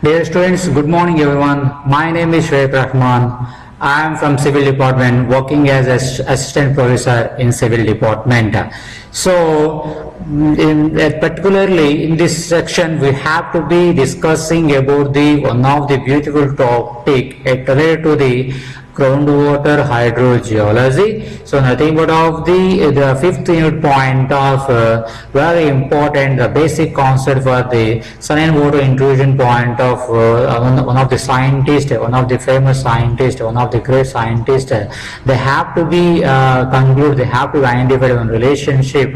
Dear students, good morning everyone. My name is Shaykh Rahman. I am from Civil Department working as Assistant Professor in Civil Department. So, particularly in this section, we have to be discussing about one of the beautiful topic related to the groundwater hydrogeology. So nothing but of the fifth unit point of very important basic concept for the saline water intrusion point of one of the scientists, one of the famous scientists, one of the great scientists. They have to be conclude, they have to identify one relationship.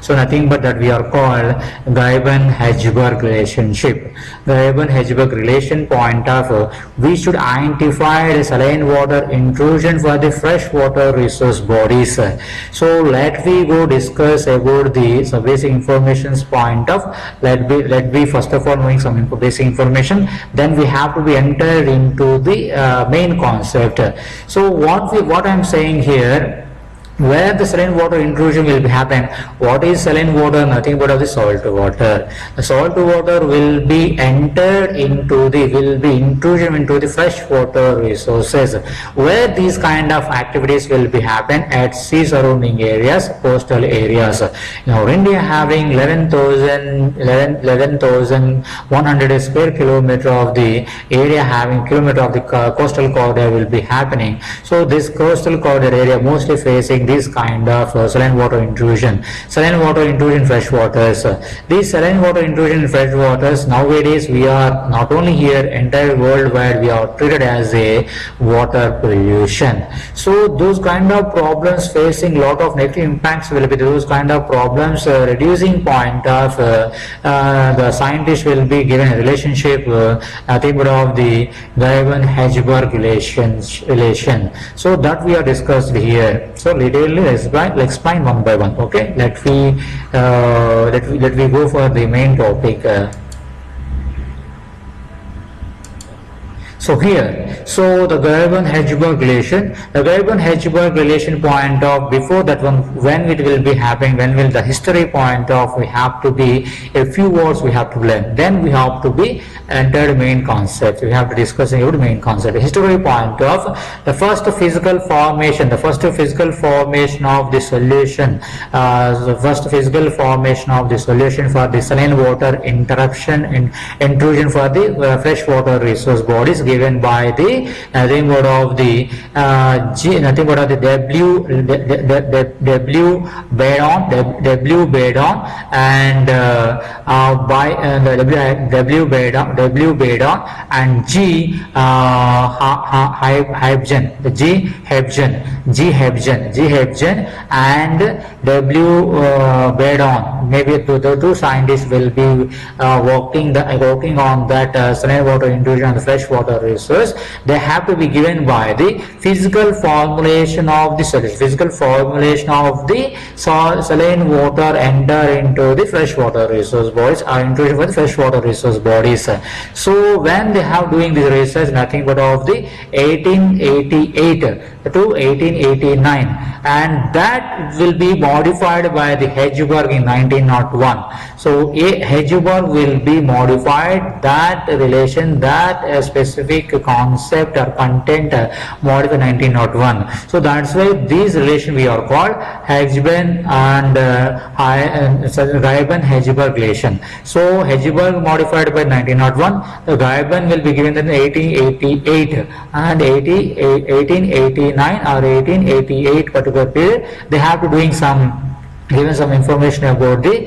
So nothing but that we are called Graben-Hedgeberg relationship. Graben-Hedgeberg relation point of we should identify the saline water intrusion for the freshwater resource bodies. So let me go discuss about the some basic informations point of let be first of all knowing some basic information, then we have to be entered into the main concept. So what I'm saying here, where the saline water intrusion will happen. What is saline water? Nothing but of the salt water. The salt water will be entered into intrusion into the freshwater resources, where these kind of activities will be happen at sea surrounding areas, coastal areas. Now India having 11,100 square kilometer of the area, having kilometer of the coastal corridor will be happening. So this coastal corridor area mostly facing this kind of saline water intrusion. Saline water intrusion in freshwaters. These saline water intrusion in freshwaters, nowadays we are not only here, entire worldwide we are treated as a water pollution. So those kind of problems facing lot of negative impacts will be those kind of problems. Reducing point of the scientist will be given a relationship nothing but of the Graben-Hedgeberg relation. So that we are discussed here. So let's explain one by one. Okay, let we go for the main topic. So here, so the Graben-Hedgeberg relation, the Graben-Hedgeberg relation point of before that one, when it will be happening, when will the history point of, we have to be a few words we have to learn. Then we have to be entered main concept. We have to discuss about main concept. History point of the first physical formation, of the solution, the first physical formation of the solution for the saline water intrusion for the freshwater resource bodies, given by the nothing but of the W Badon and by W Badon and G Hebgen and W Badon. Maybe the two scientists will be working on that saline water intrusion and the freshwater resource. They have to be given by the physical formulation of the solution. Physical formulation of the saline water enter into the freshwater resource bodies or intrusion for the freshwater resource bodies. So when they have doing this research, nothing but of the 1888 to 1889, and that will be modified by the Hedgeberg in 1901. So Hedgeberg will be modified that relation, that specific concept or content modified 1901. So that's why these relation we are called Hedgeberg and Graben-Hedgeberg relation. So Hedgeberg modified by 1901, the Graben will be given in 1888 and 1889 or 1888 particular period. They have to doing given some information about the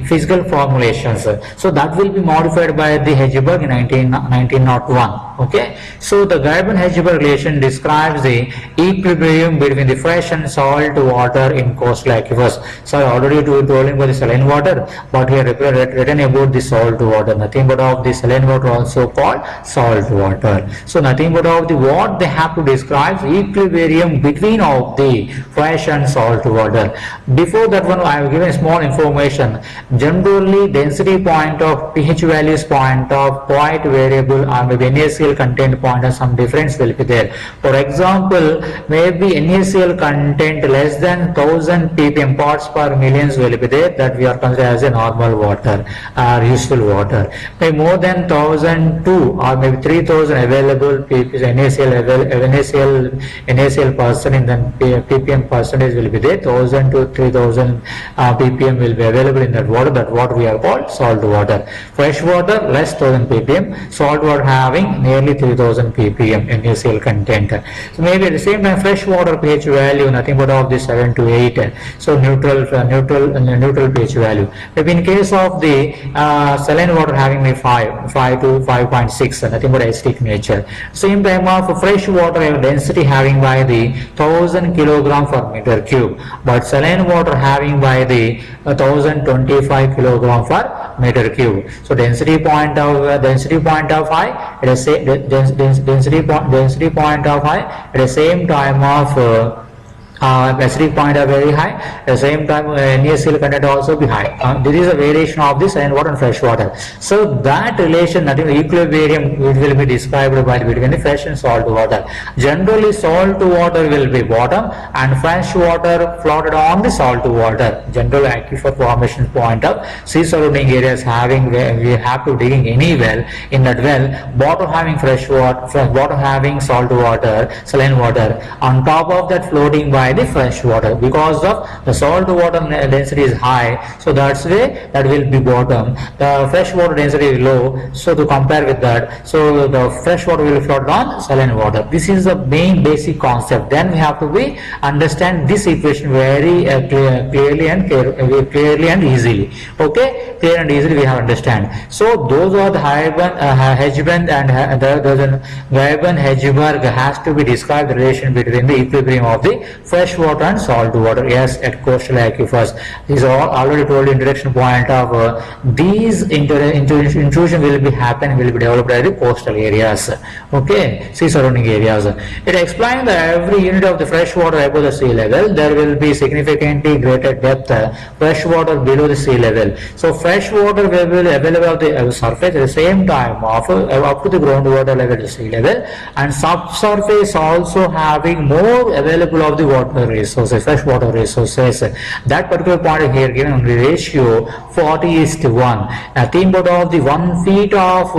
physical formulations. So that will be modified by the Hedgeberg in 1901. Okay, so the Graben-Hedgeberg relation describes the equilibrium between the fresh and salt water in coastal aquifers. So I already told about the saline water, but here written about the salt water. Nothing but of the saline water also called salt water. So nothing but of the what they have to describe equilibrium between of the fresh and salt water. water. Before that one, I have given small information. Generally, density point of pH values point of quite variable, or maybe NaCl content point of some difference will be there. For example, maybe NaCl content less than 1000 ppm parts per millions will be there, that we are considered as a normal water or useful water. Maybe more than 1002 or maybe 3000 available NaCl percent in the ppm percentage will be there. 1000 to 3000 ppm will be available in that water. That water we are called salt water. Fresh water less 1000 ppm, salt water having nearly 3000 ppm NaCl content. So maybe at the same time fresh water pH value nothing but of the 7 to 8. So neutral pH value. Maybe in case of the saline water having maybe 5 to 5.6, nothing but acidic nature. Same time of fresh water density having by the 1000 kilogram per meter cube, but saline water having by the 1025 kilogram per meter cube. So density point of high, it is density point of high at the same time of acidic point are very high, at the same time NaCl content also be high. This is a variation of the saline water and fresh water. So that relation, that is equilibrium, will be described by between the fresh and salt water. Generally salt water will be bottom and fresh water floated on the salt water. General aquifer formation point of sea surrounding areas having, we have to digging any well, in that well bottom having fresh water, bottom having salt water, saline water, on top of that floating by the fresh water. Because of the salt water density is high, so that's way that will be bottom. The fresh water density is low, so to compare with that, so the fresh water will float on saline water. This is the main basic concept. Then we have to be understand this equation very clearly and easily. Okay, clear and easily we have understand. So those are the Hedgebrand and the Weiban-Hedgeberg has to be described the relation between the equilibrium of the fresh water and salt water, yes, at coastal aquifers. These are already told introduction point of these intrusion will be developed at the coastal areas, okay, sea surrounding areas. It explains that every unit of the fresh water above the sea level, there will be significantly greater depth fresh water below the sea level. So fresh water will be available at the surface at the same time of up to the groundwater level to sea level, and subsurface also having more available of the water resources, fresh water resources. That particular point here given on the ratio 40:1. Nothing but of the 1 feet of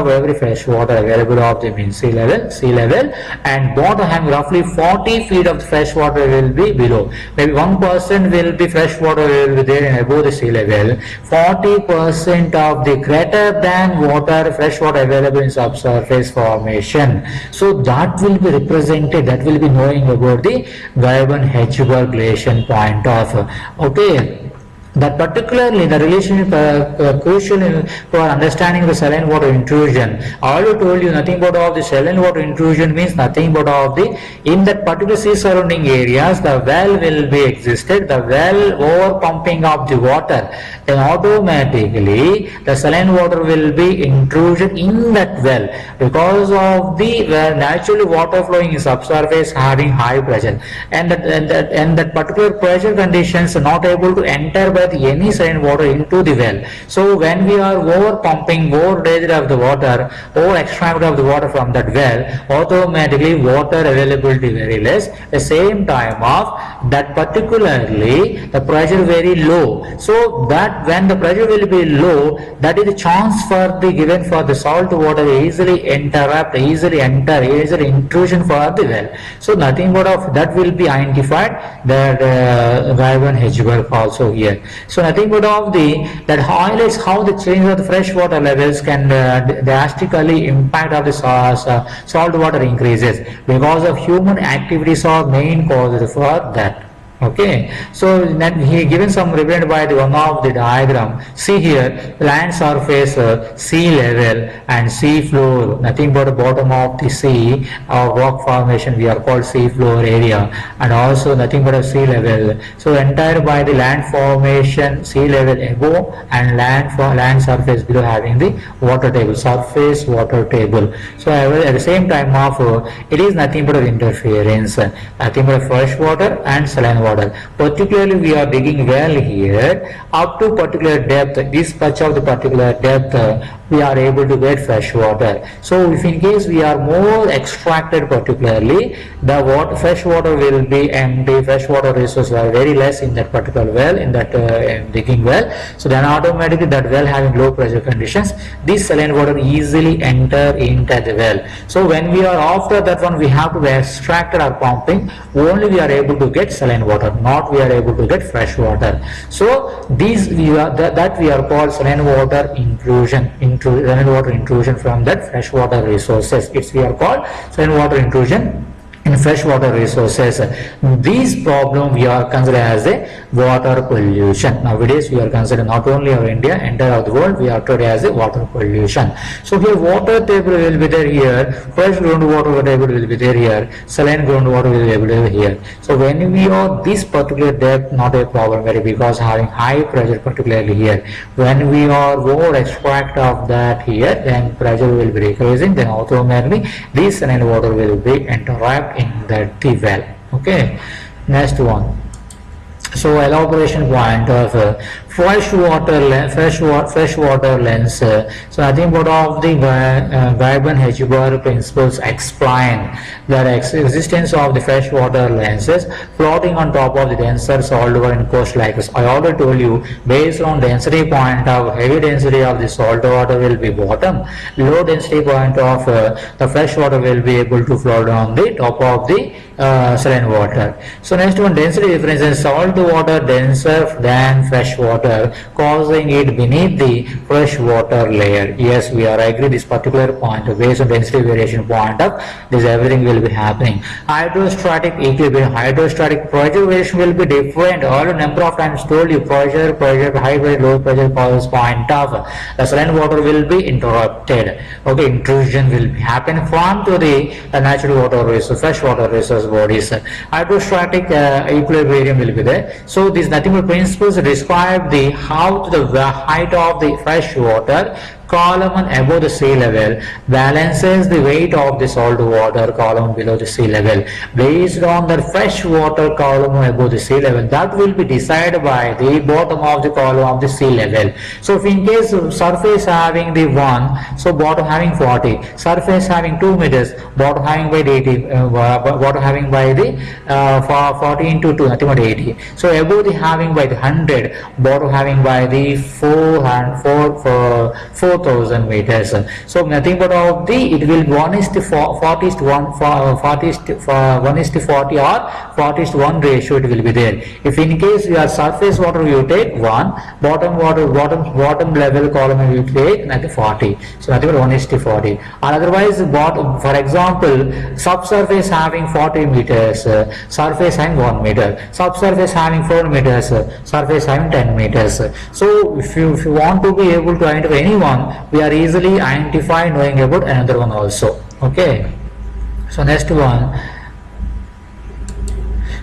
every fresh water available of the mean sea level, and bottom having roughly 40 feet of the fresh water will be below. Maybe 1% will be fresh water will be there above the sea level. 40% of the greater than water fresh water available in subsurface formation. So that will be represented, that will be knowing about the Weiban-Hedgeberg relation point of, okay. That particularly the relationship crucial for understanding the saline water intrusion. I already told you nothing but of the saline water intrusion means nothing but of the, in that particular sea surrounding areas, the well will be existed, the well over pumping of the water, then automatically the saline water will be intrusion in that well, because of the naturally water flowing in subsurface having high pressure, and that particular pressure conditions are not able to enter by any saline water into the well. So when we are over pumping, over raised of the water, over extracted of the water from that well, automatically water availability very less. The same time of that particularly the pressure very low. So that when the pressure will be low, that is the chance for the given for the salt water easily interrupt, easily intrusion for the well. So nothing but of that will be identified, that Weiban-Hedgeberg also here. So nothing but of that highlights how the change of the fresh water levels can drastically impact of the salt water increases, because of human activities are main causes for that. Okay, so then he given some represented by the one of the diagram. See here, land surface, sea level and sea floor, nothing but the bottom of the sea or rock formation we are called sea floor area, and also nothing but a sea level. So entire by the land formation, sea level above and land surface below having the water table, surface water table. So at the same time of it is nothing but of interference, nothing but fresh water and saline water. water. Particularly we are digging well here up to particular depth, this much of the particular depth we are able to get fresh water. So if in case we are more extracted, particularly the water, fresh water will be empty, fresh water resources are very less in that particular well, in that digging well. So then automatically that well having low pressure conditions, this saline water easily enter into the well. So when we are after that one, we have to extract our pumping, only we are able to get saline water, not we are able to get fresh water. So these we are that we are called saline water intrusion, saline water intrusion from that freshwater resources. It's we are called saline water intrusion in freshwater resources. These problem we are considered as a water pollution. Nowadays we are considered not only of India, entire of the world we are treated as a water pollution. So here water table will be there here, fresh groundwater table will be there here, saline groundwater will be there here. So when we are this particular depth, not a problem very, because having high pressure particularly here. When we are more extract of that here, then pressure will be decreasing, then automatically this saline water will be interrupt in that the well. Okay, next one. So elaboration point of freshwater lens. So nothing but of the GWH-UNIT principles explain the existence of the freshwater lenses floating on top of the denser saltwater in coastal aquifers. I already told you, based on density point of heavy density of the saltwater will be bottom, low density point of the freshwater will be able to float on the top of the saline water. So next one, density differences, salt water denser than fresh water, causing it beneath the fresh water layer. Yes, we are agree this particular point, based on density variation point of this, everything will be happening. Hydrostatic equilibrium, hydrostatic pressure variation will be different. All a number of times told you, pressure, high pressure, low pressure causes point of the saline water will be interrupted. Okay, intrusion will happen from to the natural water resource, fresh water resource bodies. Hydrostatic equilibrium will be there. So these nothing but principles describe the how to the height of the fresh water column above the sea level balances the weight of the salt water column below the sea level based on the fresh water column above the sea level. That will be decided by the bottom of the column of the sea level. So if in case surface having the 1, so bottom having 40, surface having 2 meters, bottom having by 80, bottom having by the 40 into 2, nothing but 80. So above the having by the 100, bottom having by the 4,000 meters. So nothing but of the, it will 1 is to 40 is to 1, 40 is to 1 is to 40 or 40 is to 1 ratio it will be there. If in case your surface water you take 1, bottom water, bottom level column you take like 40. So nothing but 1 is to 40. Or otherwise, bottom, for example, subsurface having 40 meters, surface having 1 meter, subsurface having 4 meters, surface having 10 meters. So if you want to be able to identify anyone, we are easily identify knowing about another one also. Okay, so next one.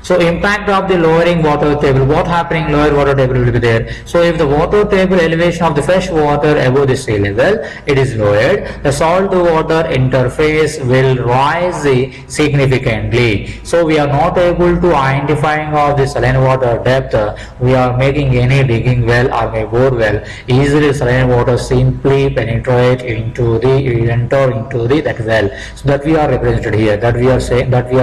So impact of the lowering water table, what happening lower water table will be there. So if the water table elevation of the fresh water above the sea level, it is lowered, the salt water interface will rise significantly. So we are not able to identifying of the saline water depth, we are making any digging well or a bore well, easily saline water simply penetrate into the, enter into the that well. So that we are represented here, that we are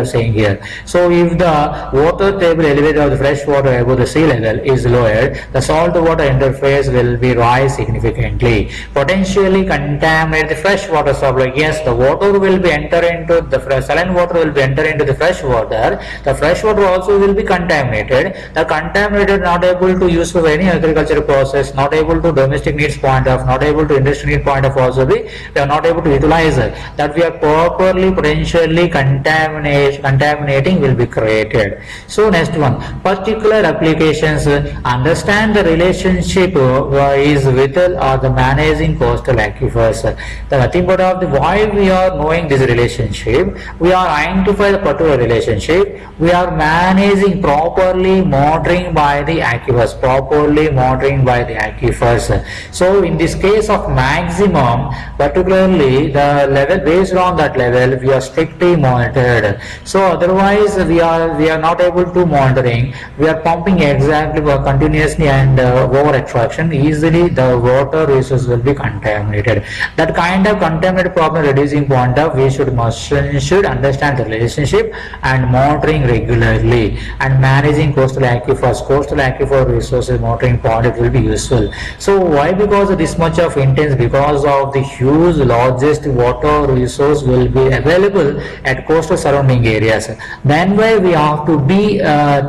saying here. So if the water table elevator of the fresh water above the sea level is lowered, the salt water interface will be rise significantly, potentially contaminate the fresh water supply. Yes, the water will be enter into the saline water will be enter into the fresh water. The fresh water also will be contaminated. The contaminated not able to use for any agricultural process, not able to domestic needs point of, not able to industry need point of also be, they are not able to utilize it. That we are properly potentially contaminating will be created. So next one, particular applications, understand the relationship is with or the managing coastal aquifers. The nothing but of the why we are knowing this relationship, we are identifying the particular relationship, we are managing properly monitoring by the aquifers, So in this case of maximum, particularly the level based on that level we are strictly monitored. So otherwise we are not able to monitoring, we are pumping exactly continuously and over extraction, easily the water resource will be contaminated. That kind of contaminated problem reducing point of we should understand the relationship and monitoring regularly and managing coastal aquifers. Coastal aquifer resources monitoring point, it will be useful. So why? Because of this much of intense, because of the huge largest water resource will be available at coastal surrounding areas. Then why we have to be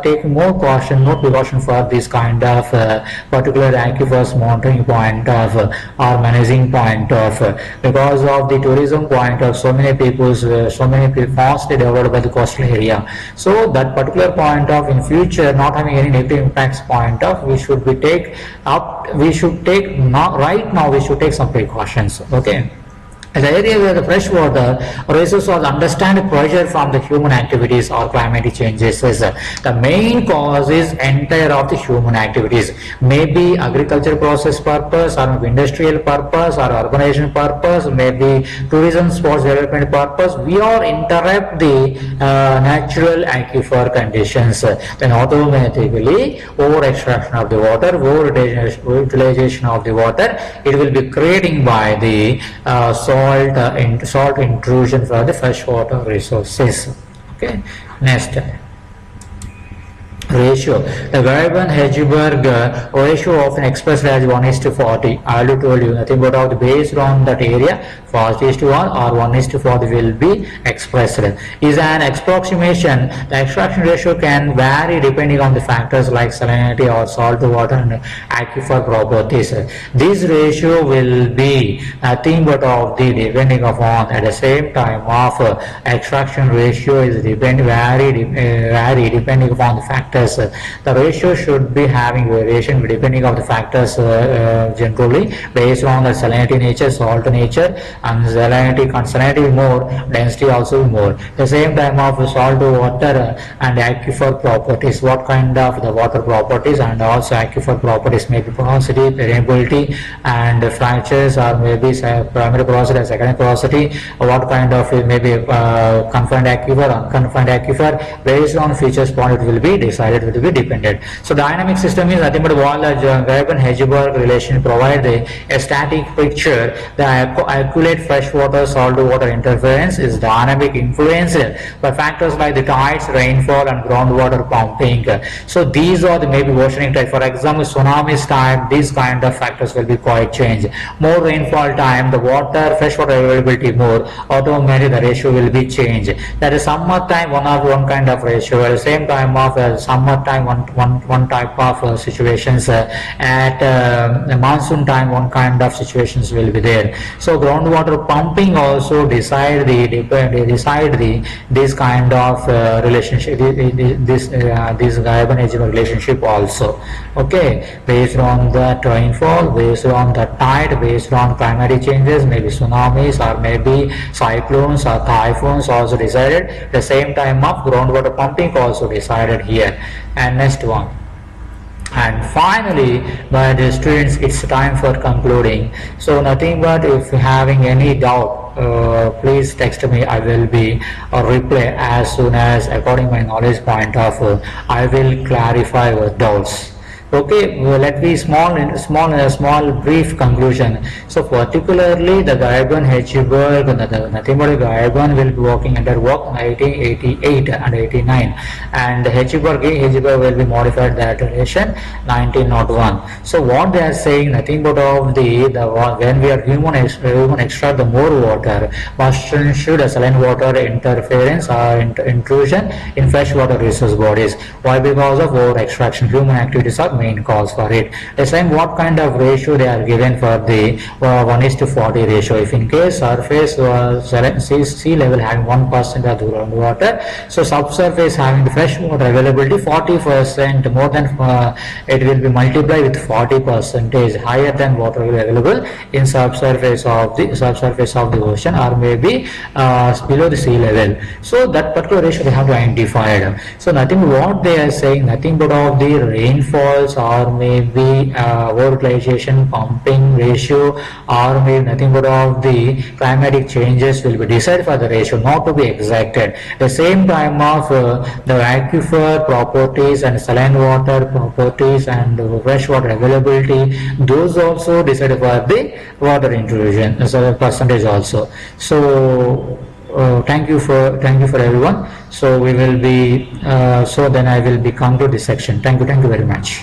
take more precaution for this kind of particular aquifers monitoring point of or managing point of, because of the tourism point of so many people fastly developed by the coastal area. So that particular point of in future not having any negative impacts point of, we should be take up, we should take not right now, we should take some precautions. Okay. The area where the freshwater resource was understand pressure from the human activities or climate changes is the main cause is entire of the human activities, maybe agriculture process purpose or maybe industrial purpose or urbanization purpose, maybe tourism sports development purpose. We are interrupt the natural aquifer conditions, then automatically over extraction of the water, over utilization of the water, it will be creating by the salt intrusion for the freshwater resources. Okay, next ratio. The Garban-Hedgeberg ratio often expressed as 1:40. I already told you nothing but out based on that area, 40:1 or 1:40 will be expressed. Is an approximation. The extraction ratio can vary depending on the factors like salinity or salt water and aquifer properties. This ratio will be nothing but of the depending upon at the same time of extraction ratio is vary depending upon the factors. The ratio should be having variation depending on the factors generally based on the salinity nature, salt nature, and salinity more, density also more. The same time of salt water and aquifer properties, what kind of the water properties and also aquifer properties, maybe porosity, permeability, and fractures, or maybe primary porosity, secondary porosity, what kind of maybe confined aquifer, unconfined aquifer, based on features point it will be decided, will be dependent. So dynamic system is nothing but while the Garban-Hedgeberg relation provide a static picture, the accurate freshwater saltwater interference is dynamic influenced by factors like the tides, rainfall, and groundwater pumping. So these are the maybe oceanic tide. For example, tsunamis time, these kind of factors will be quite changed. More rainfall time, the water, freshwater availability more, automatically the ratio will be changed. That is summer time, one kind of ratio. At the same time of summer time, one type of situations. At monsoon time, one kind of situations will be there. So groundwater pumping also decide this kind of relationship, this Garban-Hedgeberg relationship also. Okay, based on the rainfall, based on the tide, based on climatic changes, maybe tsunamis or maybe cyclones or typhoons also decided. The same time of groundwater pumping also decided here. And next one. And finally, by the students, it's time for concluding. So nothing but if having any doubt, please text me. I will be reply as soon as according to my knowledge point of I will clarify your doubts. Okay, well, let me small brief conclusion. So particularly the Garban-Hedgeberg, nothing but Garban will be working under work 1988 and 89, and Hedgeberg will be modified that relation 1901. So what they are saying, nothing but of the when we are human extract the more water, must should a saline water interference or intrusion in freshwater resource bodies. Why? Because of over extraction, human activities are main cause for it. The same what kind of ratio they are given for the 1:40 ratio. If in case surface sea level having 1% of the groundwater, so subsurface having the fresh water availability 40%, more than it will be multiplied with 40% higher than water will be available in subsurface of the ocean, or maybe below the sea level. So that particular ratio they have to identify. So nothing what they are saying, nothing but of the rainfall thresholds, or maybe overutilization, pumping ratio, or maybe nothing but of the climatic changes will be decided for the ratio, not to be exacted. The same time of the aquifer properties and saline water properties and fresh water availability, those also decided for the water intrusion, so percentage also. So thank you for everyone. So we will be so then I will be come to this section. Thank you very much.